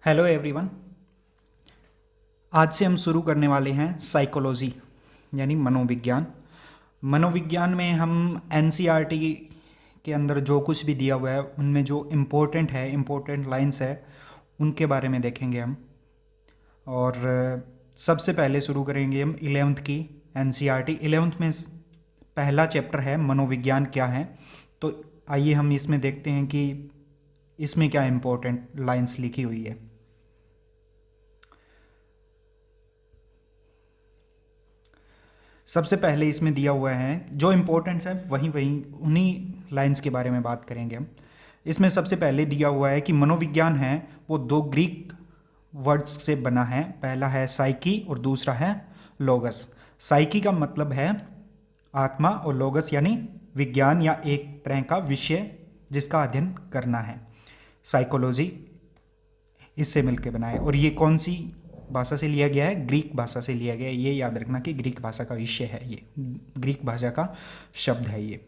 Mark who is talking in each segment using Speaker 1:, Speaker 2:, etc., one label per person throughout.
Speaker 1: Hello everyone. आज से हम शुरू करने वाले हैं साइकोलॉजी यानी मनोविज्ञान। मनोविज्ञान में हम एनसीईआरटी के अंदर जो कुछ भी दिया हुआ है उनमें जो इम्पोर्टेंट लाइंस है उनके बारे में देखेंगे हम। और सबसे पहले शुरू करेंगे हम 11th की एनसीईआरटी। 11th में पहला चैप्टर है मनोविज्ञान क्या है। तो आइए हम इसमें देखते हैं कि इसमें क्या इम्पोर्टेंट लाइंस लिखी हुई है। सबसे पहले इसमें दिया हुआ है जो इम्पोर्टेंट्स है वहीं उन्हीं लाइंस के बारे में बात करेंगे हम। इसमें सबसे पहले दिया हुआ है कि मनोविज्ञान है वो दो ग्रीक वर्ड्स से बना है। पहला है साइकी और दूसरा है लोगस। साइकी का मतलब है आत्मा और लोगस यानी विज्ञान या एक तरह का विषय जिसका अध्ययन करना है। साइकोलॉजी इससे मिलकर बना है। और ये कौन सी भाषा से लिया गया है? ग्रीक भाषा से लिया गया है। ये याद रखना कि ग्रीक भाषा का विषय है, ये ग्रीक भाषा का शब्द है ये।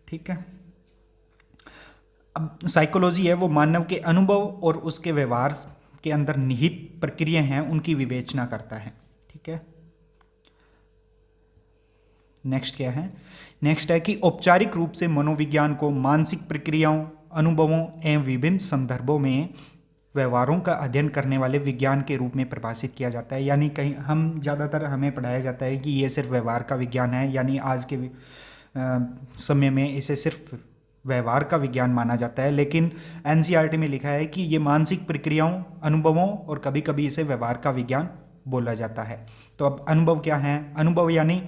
Speaker 1: ठीक है। अब साइकोलॉजी है वो मानव के अनुभव और उसके व्यवहार के अंदर निहित प्रक्रियाएं हैं उनकी विवेचना करता है। ठीक है। नेक्स्ट क्या है? नेक्स्ट है कि औपचारिक रूप से मनोविज्ञान को मानसिक प्रक्रियाओं, अनुभवों एवं विभिन्न संदर्भों में व्यवहारों का अध्ययन करने वाले विज्ञान के रूप में परिभाषित किया जाता है। यानी कहीं ज़्यादातर हमें पढ़ाया जाता है कि ये सिर्फ व्यवहार का विज्ञान है, यानी आज के समय में इसे सिर्फ व्यवहार का विज्ञान माना जाता है। लेकिन एनसीईआरटी में लिखा है कि ये मानसिक प्रक्रियाओं, अनुभवों और कभी कभी इसे व्यवहार का विज्ञान बोला जाता है। तो अब अनुभव क्या है? अनुभव यानी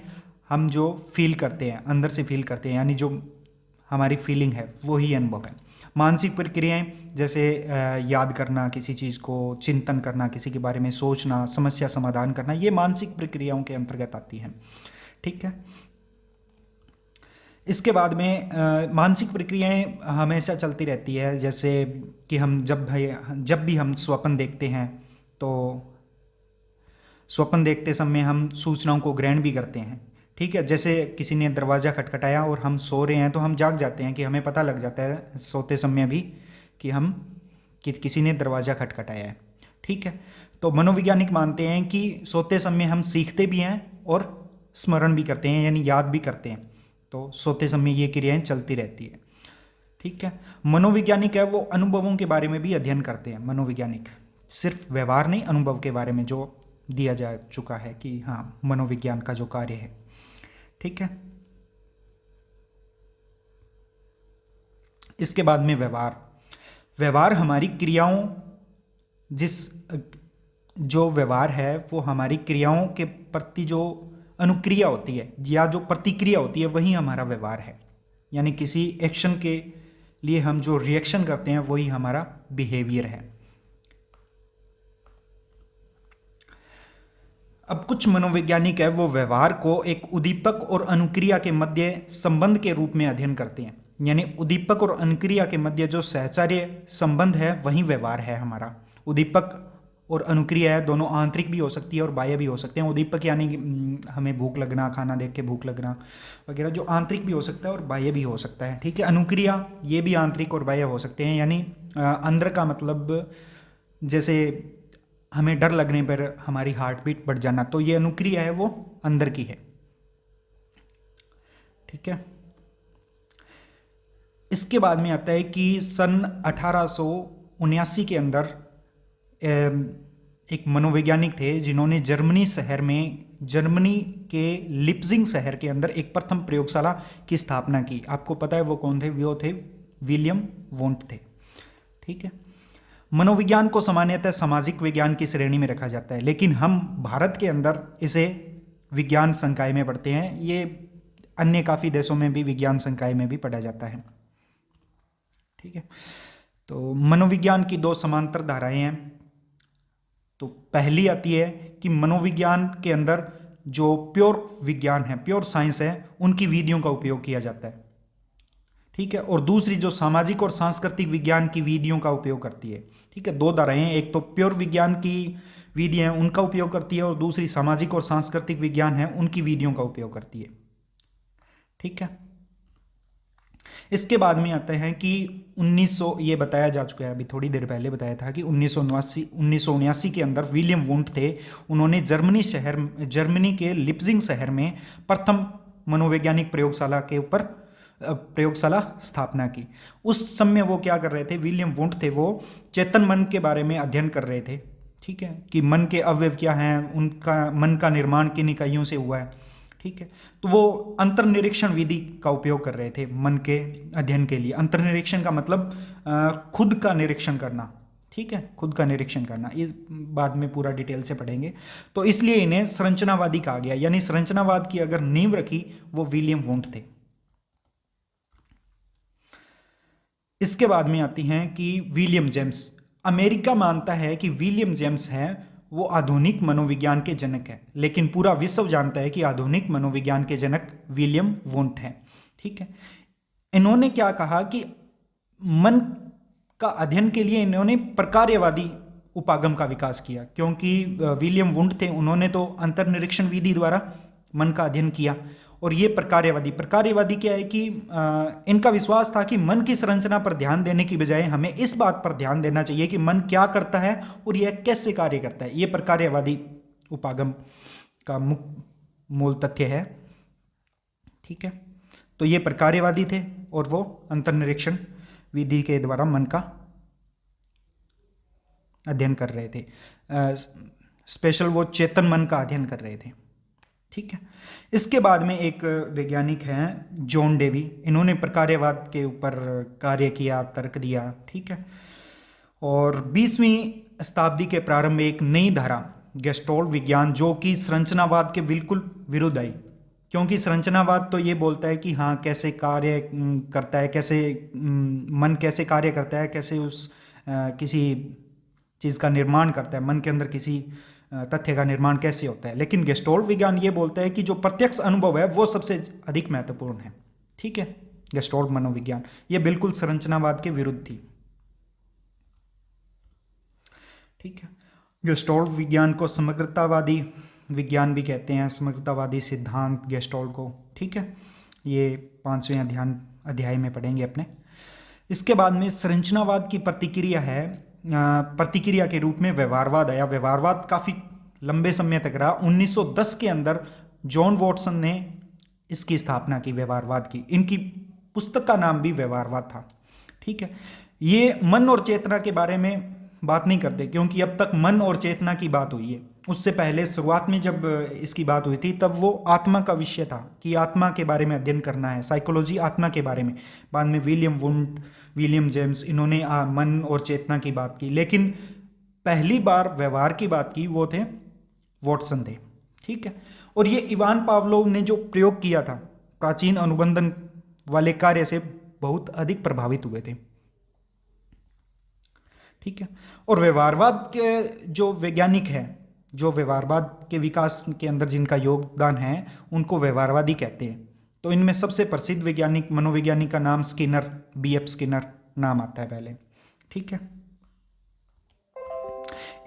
Speaker 1: हम जो फील करते हैं, अंदर से फील करते हैं, यानी जो हमारी फीलिंग है वो ही अनुभव है। मानसिक प्रक्रियाएं जैसे याद करना किसी चीज़ को, चिंतन करना, किसी के बारे में सोचना, समस्या समाधान करना, ये मानसिक प्रक्रियाओं के अंतर्गत आती हैं। ठीक है। इसके बाद में मानसिक प्रक्रियाएं हमेशा चलती रहती है। जैसे कि हम जब भी हम स्वप्न देखते हैं तो स्वप्न देखते समय हम सूचनाओं को ग्रहण भी करते हैं। ठीक है। जैसे किसी ने दरवाज़ा खटखटाया और हम सो रहे हैं तो हम जाग जाते हैं कि हमें पता लग जाता है सोते समय भी कि किसी ने दरवाज़ा खटखटाया है। ठीक है। तो मनोवैज्ञानिक मानते हैं कि सोते समय हम सीखते भी हैं और स्मरण भी करते हैं, यानी याद भी करते हैं। तो सोते समय ये क्रियाएं चलती रहती है। ठीक है। मनोवैज्ञानिक है वो अनुभवों के बारे में भी अध्ययन करते हैं। मनोवैज्ञानिक सिर्फ व्यवहार नहीं, अनुभव के बारे में जो दिया जा चुका है कि हाँ मनोविज्ञान का जो कार्य है। ठीक है। इसके बाद में व्यवहार हमारी क्रियाओं, जो व्यवहार है वो हमारी क्रियाओं के प्रति जो अनुक्रिया होती है या जो प्रतिक्रिया होती है वही हमारा व्यवहार है। यानी किसी एक्शन के लिए हम जो रिएक्शन करते हैं वही हमारा बिहेवियर है। अब कुछ मनोवैज्ञानिक है वो व्यवहार को एक उद्दीपक और अनुक्रिया के मध्य संबंध के रूप में अध्ययन करते हैं। यानी उद्दीपक और अनुक्रिया के मध्य जो सहचार्य संबंध है वही व्यवहार है हमारा। उद्दीपक और अनुक्रिया है दोनों आंतरिक भी हो सकती है और बाह्य भी हो सकते हैं। उद्दीपक यानी हमें भूख लगना, खाना देख के भूख लगना वगैरह, जो आंतरिक भी हो सकता है और बाह्य भी हो सकता है। ठीक है। अनुक्रिया ये भी आंतरिक और बाह्य हो सकते हैं। यानी अंदर का मतलब जैसे हमें डर लगने पर हमारी हार्ट बीट बढ़ जाना, तो ये अनुक्रिया है वो अंदर की है। ठीक है। इसके बाद में आता है कि सन 1879 के अंदर एक मनोवैज्ञानिक थे जिन्होंने जर्मनी के लिप्जिंग शहर के अंदर एक प्रथम प्रयोगशाला की स्थापना की। आपको पता है वो कौन थे? वो थे विलियम वोंट थे। ठीक है। मनोविज्ञान को सामान्यतः सामाजिक विज्ञान की श्रेणी में रखा जाता है, लेकिन हम भारत के अंदर इसे विज्ञान संकाय में पढ़ते हैं। ये अन्य काफ़ी देशों में भी विज्ञान संकाय में भी पढ़ा जाता है। ठीक है। तो मनोविज्ञान की दो समांतर धाराएं हैं। तो पहली आती है कि मनोविज्ञान के अंदर जो प्योर विज्ञान है, प्योर साइंस है, उनकी विधियों का उपयोग किया जाता है। ठीक है। और दूसरी जो सामाजिक और सांस्कृतिक विज्ञान की विधियों का उपयोग करती है। ठीक है। दो धाराएं हैं, एक तो प्योर विज्ञान की विधियां उनका उपयोग करती है और दूसरी सामाजिक और सांस्कृतिक विज्ञान है उनकी विधियों का उपयोग करती है। ठीक है। इसके बाद में आता है कि 1900, ये बताया जा चुका है अभी थोड़ी देर पहले बताया था कि 1979 के अंदर विलियम वुंट थे, उन्होंने जर्मनी के लिप्जिंग शहर में प्रथम मनोवैज्ञानिक प्रयोगशाला स्थापना की। उस समय वो क्या कर रहे थे, विलियम वुंट थे, वो चेतन मन के बारे में अध्ययन कर रहे थे, ठीक है, कि मन के अवयव क्या हैं, उनका मन का निर्माण किन इकाइयों से हुआ है, ठीक है। तो वो अंतर्निरीक्षण विधि का उपयोग कर रहे थे मन के अध्ययन के लिए। अंतर्निरीक्षण का मतलब खुद का निरीक्षण करना, ठीक है, खुद का निरीक्षण करना, ये बाद में पूरा डिटेल से पढ़ेंगे। तो इसलिए इन्हें संरचनावादी कहा गया, यानी संरचनावाद की अगर नींव रखी वो विलियम वुंट थे। इसके बाद में आती हैं कि विलियम जेम्स। अमेरिका मानता है कि विलियम जेम्स हैं वो आधुनिक मनोविज्ञान के जनक है, लेकिन पूरा विश्व जानता है कि आधुनिक मनोविज्ञान के जनक विलियम वुंट हैं, ठीक है। इन्होंने क्या कहा कि मन का अध्ययन के लिए इन्होंने प्रकार्यवादी उपागम का विकास किया, क्योंकि विलियम वुंट थे, उन्होंने तो अंतर्निरीक्षण विधि द्वारा मन का अध्ययन किया, और ये प्रकार्यवादी क्या है कि इनका विश्वास था कि मन की संरचना पर ध्यान देने की बजाय हमें इस बात पर ध्यान देना चाहिए कि मन क्या करता है और यह कैसे कार्य करता है। ये प्रकार्यवादी उपागम का मूल तथ्य है, ठीक है। तो ये प्रकार्यवादी थे और वो अंतर्निरीक्षण विधि के द्वारा मन का अध्ययन कर रहे थे। स्पेशल वो चेतन मन का अध्ययन कर रहे थे, ठीक है। इसके बाद में एक वैज्ञानिक हैं जॉन डेवी, इन्होंने प्रकार्यवाद के ऊपर कार्य किया, तर्क दिया, ठीक है। और 20वीं शताब्दी के प्रारंभ में एक नई धारा गेस्टोल्ट विज्ञान, जो कि संरचनावाद के बिल्कुल विरुद्ध आई, क्योंकि संरचनावाद तो ये बोलता है कि हाँ कैसे कार्य करता है, कैसे मन कैसे कार्य करता है, कैसे उस किसी चीज़ का निर्माण करता है, मन के अंदर किसी तथ्य का निर्माण कैसे होता है। लेकिन गेस्टोल्ट विज्ञान ये बोलता है कि जो प्रत्यक्ष अनुभव है वो सबसे अधिक महत्वपूर्ण है, ठीक है। गेस्टोल्ट मनोविज्ञान ये बिल्कुल संरचनावाद के विरुद्ध थी, ठीक है। गेस्टोल्ट विज्ञान को समग्रतावादी विज्ञान भी कहते हैं, समग्रतावादी सिद्धांत गेस्टोल्ट को, ठीक है। ये 5वें अध्याय में पढ़ेंगे अपने। इसके बाद में संरचनावाद की प्रतिक्रिया के रूप में व्यवहारवाद आया। व्यवहारवाद काफ़ी लंबे समय तक रहा। 1910 के अंदर जॉन वॉटसन ने इसकी स्थापना की, व्यवहारवाद की। इनकी पुस्तक का नाम भी व्यवहारवाद था, ठीक है। ये मन और चेतना के बारे में बात नहीं करते, क्योंकि अब तक मन और चेतना की बात हुई है। उससे पहले शुरुआत में जब इसकी बात हुई थी तब वो आत्मा का विषय था कि आत्मा के बारे में अध्ययन करना है, साइकोलॉजी आत्मा के बारे में। बाद में विलियम वुंट, विलियम जेम्स, इन्होंने मन और चेतना की बात की, लेकिन पहली बार व्यवहार की बात की वो थे वॉटसन थे, ठीक है। और ये इवान पावलोव ने जो प्रयोग किया था, प्राचीन अनुबंधन वाले कार्य से बहुत अधिक प्रभावित हुए थे, ठीक है। और व्यवहारवाद के जो वैज्ञानिक हैं, जो व्यवहारवाद के विकास के अंदर जिनका योगदान है, उनको व्यवहारवादी कहते हैं। तो इनमें सबसे प्रसिद्ध वैज्ञानिक, मनोवैज्ञानिक का नाम स्किनर, BF स्किनर नाम आता है पहले, ठीक है।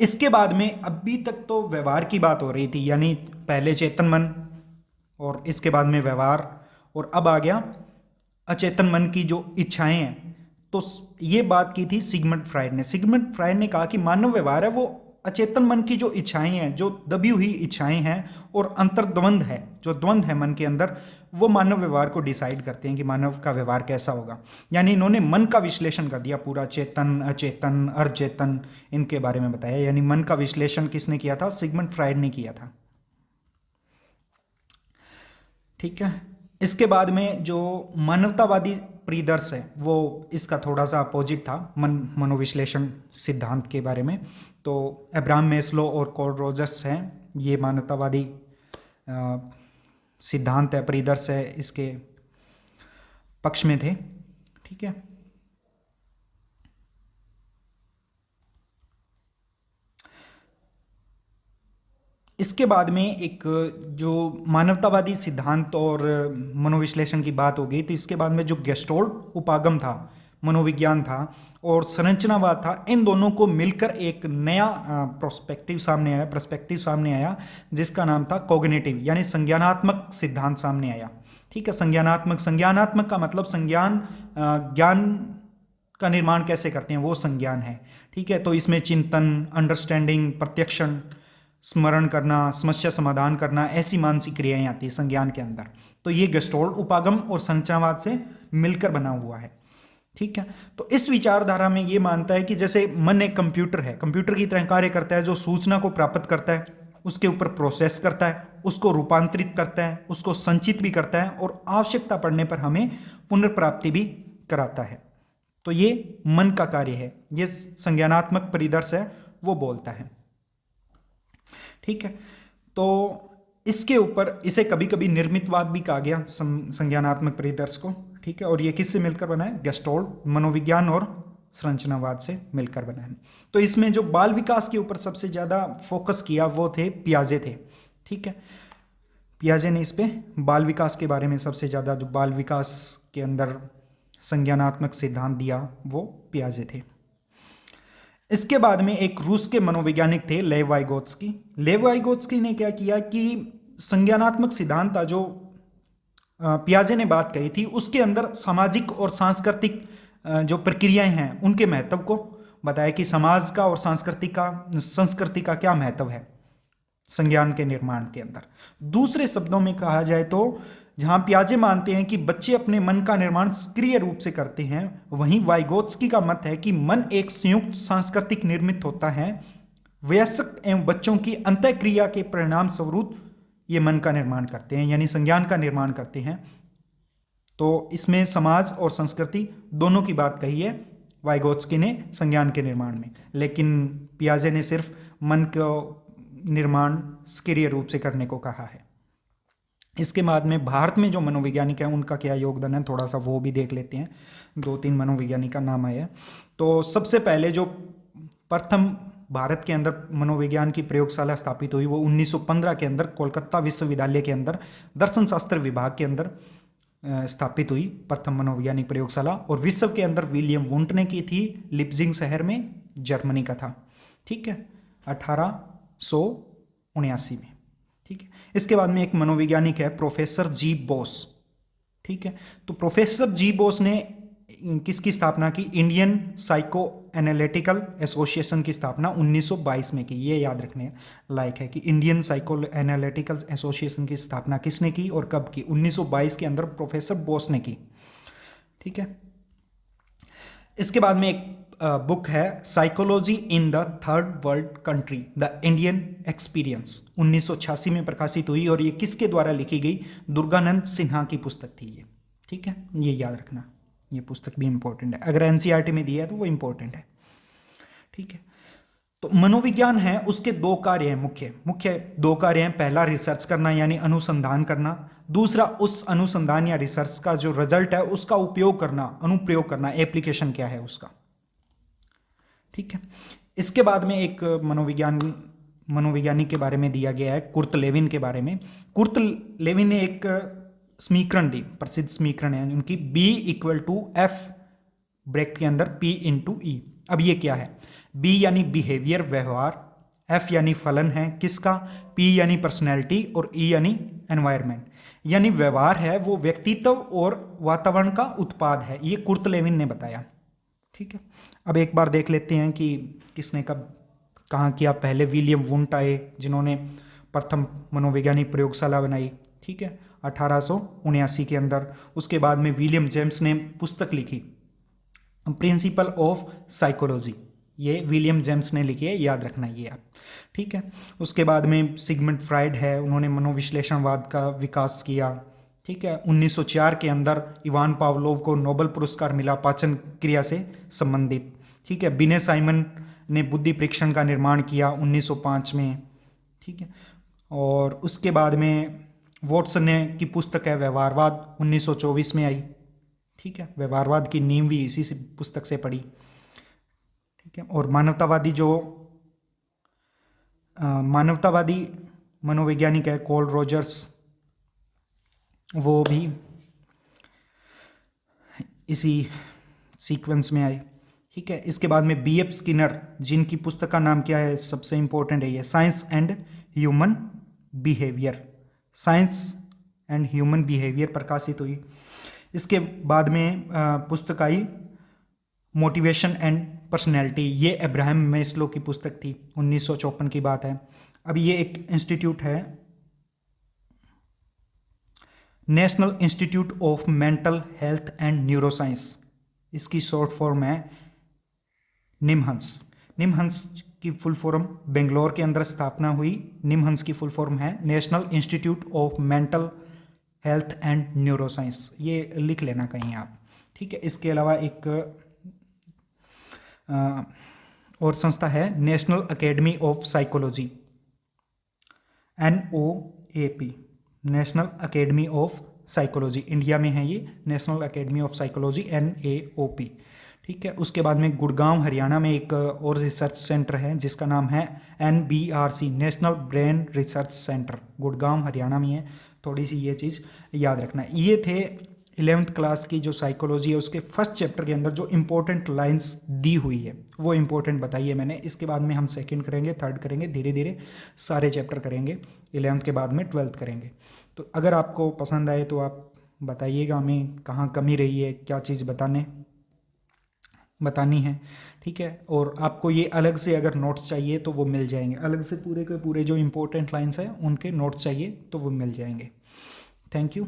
Speaker 1: इसके बाद में अभी तक तो व्यवहार की बात हो रही थी, यानी पहले चेतन मन और इसके बाद में व्यवहार, और अब आ गया अचेतन मन की जो इच्छाएं हैं। तो ये बात की थी सिगमंड फ्रायड ने। सिगमंड फ्रायड ने कहा कि मानव व्यवहार है वो अचेतन मन की जो इच्छाएं हैं, जो दबी हुई इच्छाएं हैं और अंतर्द्वंद है, जो द्वंद है मन के अंदर, वो मानव व्यवहार को डिसाइड करते हैं कि मानव का व्यवहार कैसा होगा। यानी इन्होंने मन का विश्लेषण कर दिया पूरा, चेतन, अचेतन, अर्धचेतन, इनके बारे में बताया। यानी मन का विश्लेषण किसने किया था? सिगमंड फ्रायड ने किया था, ठीक है। इसके बाद में जो मानवतावादी परिदर्श है वो इसका थोड़ा सा अपोजिट था, मनोविश्लेषण सिद्धांत के बारे में। तो अब्राहम मेस्लो और कार्ल रोजर्स हैं, ये मानवतावादी सिद्धांत है, परिदर्श है, इसके पक्ष में थे, ठीक है। इसके बाद में एक जो मानवतावादी सिद्धांत और मनोविश्लेषण की बात हो गई, तो इसके बाद में जो गेस्टोल्ट उपागम था, मनोविज्ञान था, और संरचनावाद था, इन दोनों को मिलकर एक नया पर्सपेक्टिव सामने आया जिसका नाम था कॉग्निटिव, यानी संज्ञानात्मक सिद्धांत सामने आया। ठीक है। संज्ञानात्मक का मतलब ज्ञान का निर्माण कैसे करते हैं वो संज्ञान है। ठीक है, तो इसमें चिंतन, अंडरस्टैंडिंग, प्रत्यक्षण, स्मरण करना, समस्या समाधान करना, ऐसी मानसिक क्रियाएं आती है संज्ञान के अंदर। तो ये गेस्टोल्ट उपागम और संरचनावाद से मिलकर बना हुआ है। ठीक है, तो इस विचारधारा में ये मानता है कि जैसे मन एक कंप्यूटर है, कंप्यूटर की तरह कार्य करता है, जो सूचना को प्राप्त करता है, उसके ऊपर प्रोसेस करता है, उसको रूपांतरित करता है, उसको संचित भी करता है और आवश्यकता पड़ने पर हमें पुनर्प्राप्ति भी कराता है। तो ये मन का कार्य है, ये संज्ञानात्मक परिदर्श है वो बोलता है। ठीक है, तो इसके ऊपर इसे कभी कभी निर्मितवाद भी कहा गया, संज्ञानात्मक परिदर्श को। ठीक है, और ये किससे मिलकर बना है? गेस्टोल्ट, मनोविज्ञान और संरचनावाद से मिलकर बना है। तो इसमें जो बाल विकास के ऊपर सबसे ज़्यादा फोकस किया वो थे पियाजे थे। ठीक है, पियाजे ने इस पे बाल विकास के बारे में सबसे ज़्यादा, जो बाल विकास के अंदर संज्ञानात्मक सिद्धांत दिया वो पियाजे थे। इसके बाद में एक रूस के मनोवैज्ञानिक थे लेव वाइगोत्स्की। लेव वाइगोत्स्की ने क्या किया कि संज्ञानात्मक सिद्धांत था जो पियाजे ने बात कही थी, उसके अंदर सामाजिक और सांस्कृतिक जो प्रक्रियाएं हैं उनके महत्व को बताया कि समाज का और संस्कृति का क्या महत्व है संज्ञान के निर्माण के अंदर। दूसरे शब्दों में कहा जाए तो जहां पियाजे मानते हैं कि बच्चे अपने मन का निर्माण सक्रिय रूप से करते हैं, वहीं वाइगोत्स्की का मत है कि मन एक संयुक्त सांस्कृतिक निर्मित होता है। वयस्क एवं बच्चों की अंतःक्रिया के परिणाम स्वरूप ये मन का निर्माण करते हैं, यानी संज्ञान का निर्माण करते हैं। तो इसमें समाज और संस्कृति दोनों की बात कही है वाइगोत्स्की ने संज्ञान के निर्माण में, लेकिन पियाजे ने सिर्फ मन को निर्माण सक्रिय रूप से करने को कहा है। इसके बाद में भारत में जो मनोवैज्ञानिक हैं उनका क्या योगदान है, थोड़ा सा वो भी देख लेते हैं। 2-3 मनोवैज्ञानिक का नाम आया। तो सबसे पहले जो प्रथम भारत के अंदर मनोविज्ञान की प्रयोगशाला स्थापित हुई वो 1915 के अंदर कोलकाता विश्वविद्यालय के अंदर दर्शन शास्त्र विभाग के अंदर स्थापित हुई प्रथम मनोवैज्ञानिक प्रयोगशाला, और विश्व के अंदर विलियम वुंट ने की थी, लिप्जिंग शहर में, जर्मनी का था। ठीक है, 1879 में। ठीक है, इसके बाद में एक मनोवैज्ञानिक है प्रोफेसर जी बोस। ठीक है, तो प्रोफेसर जी बोस ने किसकी स्थापना की? इंडियन साइको एनालिटिकल एसोसिएशन की स्थापना 1922 में की। ये याद रखने लायक है कि इंडियन साइको एनालिटिकल एसोसिएशन की स्थापना किसने की और कब की? 1922 के अंदर प्रोफेसर बोस ने की। ठीक है, इसके बाद में एक बुक है psychology in the third world country, the Indian experience, 1986 में प्रकाशित हुई, और ये किसके द्वारा लिखी गई? दुर्गानंद सिन्हा की पुस्तक थी ये। ठीक है, ये याद रखना, ये पुस्तक भी इंपॉर्टेंट है, अगर एनसीईआरटी में दिया है तो वो इंपॉर्टेंट है। ठीक है, तो मनोविज्ञान है, उसके 2 कार्य हैं, मुख्य 2 कार्य हैं। पहला रिसर्च करना यानी अनुसंधान करना, दूसरा उस अनुसंधान या रिसर्च का जो रिजल्ट है उसका उपयोग करना, अनुप्रयोग करना, एप्लीकेशन क्या है उसका। ठीक है, इसके बाद में एक मनोविज्ञानिक के बारे में दिया गया है, कुर्ट लेविन के बारे में। कुर्ट लेविन ने एक समीकरण दी, प्रसिद्ध समीकरण है उनकी, B = F ब्रैकेट के अंदर P × E। अब ये क्या है? B यानी बिहेवियर, व्यवहार, F यानी फलन है किसका? P यानी पर्सनैलिटी और E यानी एनवायरनमेंट, यानी व्यवहार है वो व्यक्तित्व और वातावरण का उत्पाद है, ये कुर्ट लेविन ने बताया। ठीक है, अब एक बार देख लेते हैं कि किसने कब कहाँ किया। पहले विलियम वुंट आए जिन्होंने प्रथम मनोवैज्ञानिक प्रयोगशाला बनाई। ठीक है, 1879 के अंदर। उसके बाद में विलियम जेम्स ने पुस्तक लिखी प्रिंसिपल ऑफ साइकोलॉजी, ये विलियम जेम्स ने लिखी है, याद रखना ये आप। ठीक है, उसके बाद में सिगमंड फ्राइड है, उन्होंने मनोविश्लेषणवाद का विकास किया। ठीक है, 1904 के अंदर इवान पावलोव को नोबेल पुरस्कार मिला पाचन क्रिया से संबंधित। ठीक है, बिने साइमन ने बुद्धि परीक्षण का निर्माण किया 1905 में। ठीक है, और उसके बाद में वॉटसन ने की पुस्तक है व्यवहारवाद, 1924 में आई। ठीक है, व्यवहारवाद की नींव भी इसी से पुस्तक से पड़ी। ठीक है, और मानवतावादी मनोवैज्ञानिक है कॉल रॉजर्स, वो भी इसी सीक्वेंस में आए। ठीक है, इसके बाद में B.F. स्किनर, जिनकी पुस्तक का नाम क्या है, सबसे इंपॉर्टेंट है ये, science and human behaviour, science and human behaviour प्रकाशित हुई। इसके बाद में पुस्तक आई मोटिवेशन एंड पर्सनैलिटी, ये अब्राहम मैस्लो की पुस्तक थी, 1954 की बात है। अब ये एक इंस्टीट्यूट है, national institute of mental health and neuroscience, इसकी शॉर्ट फॉर्म है निमहंस। निमहंस की फुल फॉर्म बेंगलोर के अंदर स्थापना हुई। निमहंस की फुल फॉर्म है national institute of mental health and neuroscience, ये लिख लेना कहीं आप, ठीक है। इसके अलावा एक और संस्था है national academy of psychology, NOAP, national academy of psychology, India में है ये, national academy of psychology NAOP, ठीक है। उसके बाद में गुड़गांव हरियाणा में एक और रिसर्च सेंटर है जिसका नाम है NBRC, national brain research centre, Gurgaon Haryana में है। थोड़ी सी ये चीज़ याद रखना। ये थे 11th क्लास की जो साइकोलॉजी है उसके फर्स्ट चैप्टर के अंदर जो इंपॉर्टेंट लाइंस दी हुई है वो इंपॉर्टेंट बताई है मैंने। इसके बाद में हम सेकंड करेंगे, थर्ड करेंगे, धीरे धीरे सारे चैप्टर करेंगे। 11th के बाद में 12th करेंगे। तो अगर आपको पसंद आए तो आप बताइएगा हमें कहाँ कमी रही है, क्या चीज़ बतानी है, ठीक है। और आपको ये अलग से अगर नोट्स चाहिए तो वो मिल जाएंगे, अलग से पूरे के पूरे जो इंपॉर्टेंट लाइंस हैं उनके नोट्स चाहिए तो वो मिल जाएंगे। Thank you.